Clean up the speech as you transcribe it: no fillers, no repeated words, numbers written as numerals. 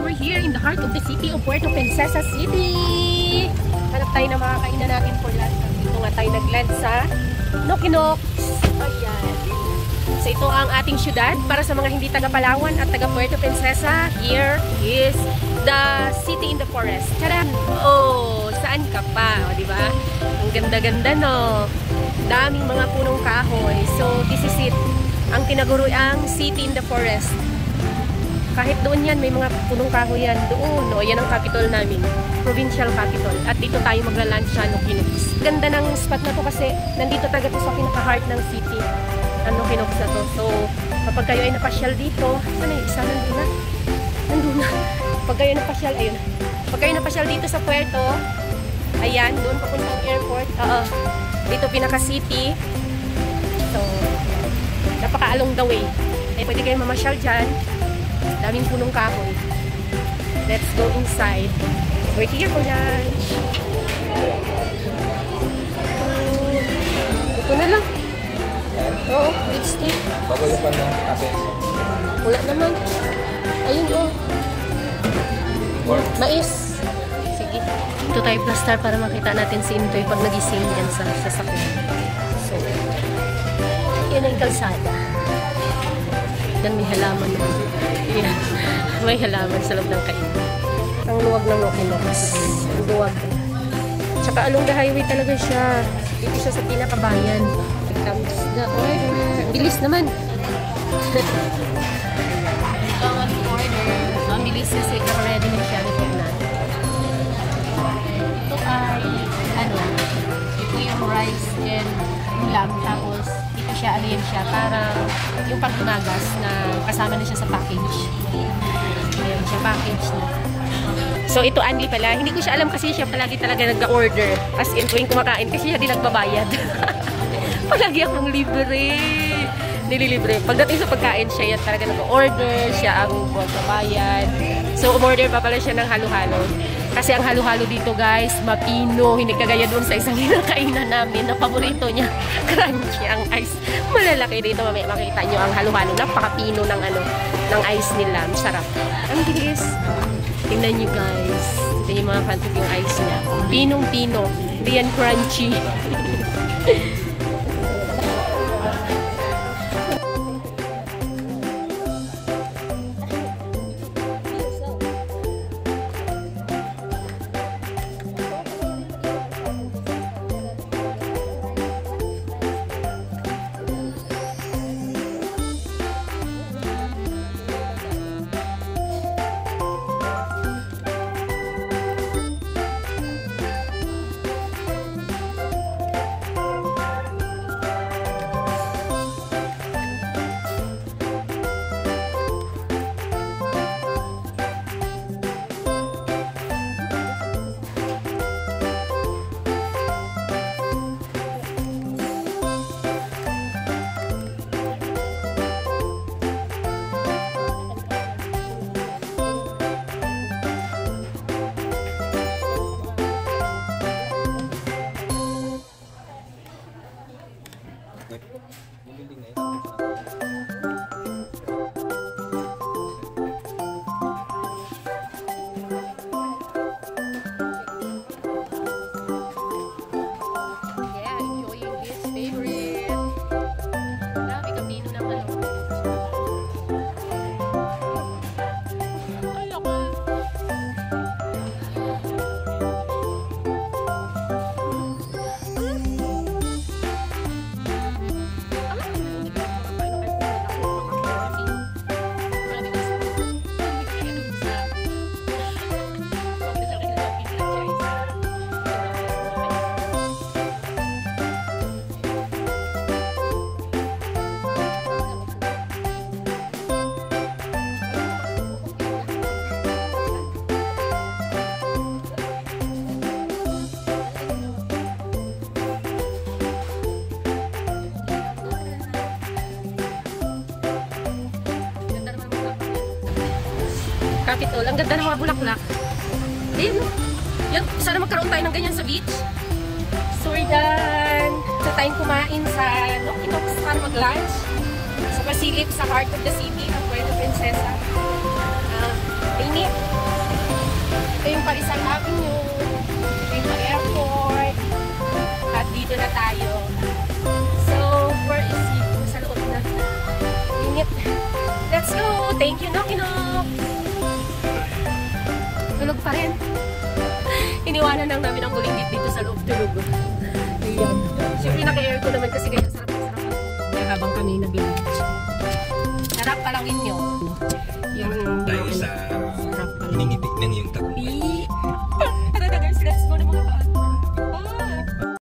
we're here in the heart of the city of Puerto Princesa City. Hanap tayo na makakainan natin for lunch. Dito nga tayo nag-lunch sa Nokinox. Ayan. So ito ang ating syudad para sa mga hindi taga Palawan at taga Puerto Princesa. Here is the city in the forest. Tara! Oh, saan ka pa? O, diba? Ang ganda-ganda, no? Daming mga punong kahoy. So, this is it. Ang tinaguriang city in the forest. Kahit doon yan, may mga punong kahoy yan. Doon, no? Yan ang capital namin. Provincial capital. At dito tayo magla-lunch sa Nokinox. Ganda ng spot na to kasi nandito talaga to sa pinaka-heart ng city. Ang Nokinox na to. So, kapag kayo ay napasyal dito, saan ay isa? Nandun na. Nandun na. Pag kayo napasyal, ayun. Pag kayo napasyal dito sa Puerto, ayan, doon papuntang airport. Dito pinaka-city. So, napaka-along the way. Eh, pwede kayo mamasyal dyan. Daming punong kahoy. Let's go inside. We're here for lunch. Ito na lang. Oo, lipstick. Bago yung pa ng kape. Wala naman. Ayun, oh. Mais. Sige. Ito tayo plaster para makita natin si Intoy pag nagising yan sa sasakyan. So, yan ang kalsada. Dan may halaman naman. Yeah. May halaman sa loob ng kainan. Ang luwag ng Nokinox. Ang luwag. Tsaka along the highway talaga siya. Dito siya sa pinakabayan. Here comes the order. Bilis naman. Ang order. Ang bilis kasi ready na siya. Ito ay ito yung rice and ulam. Tapos ito siya, yan siya. Para yung pagtunagas na kasama na siya sa package. Ayan siya, package na. So, ito Andy pala. Hindi ko siya alam kasi siya palagi talaga nag-order. As in, tuwing kumakain kasi siya din nagbabayad. Palagi akong libre. Nililibre. Pagdating sa pagkain, siya yan talaga nag-order. Siya ang magbabayad. So, umorder pa pala siya ng halo-halo. Kasi ang halo-halo dito, guys, mapino. Hindi kagaya doon sa isang hinakainan namin na paborito niya. Crunchy ang ice. Malalaki dito. Mamaya makita nyo ang halo-halo. Napaka-pino ng, ng ice nila. Masarap. Ang bilis. Tingnan nyo, guys. Tingnan yung mga pantik yung ice niya. Pinong-pino. Hindi yan crunchy. Capitol. Ang ganda ng mga bulaklak. Ayun. Yan, sana magkaroon tayo ng ganyan sa beach. So we're done. Sa tayong kumain sa Nokinox para mag-lunch. Sa pasilip sa heart of the city ng Puerto Princesa. Init. Thank you, Nokinok! Tulog pa rin. Iniwanan lang namin ang bulinggit dito sa loob tulog. Ayan. Siyempre naka-air ko naman kasi kaya sarap-sarap habang kami nag-lunch. Sarap palawin nyo. Yung dahil sa sarap palawin. hiningitik ng yung tabi.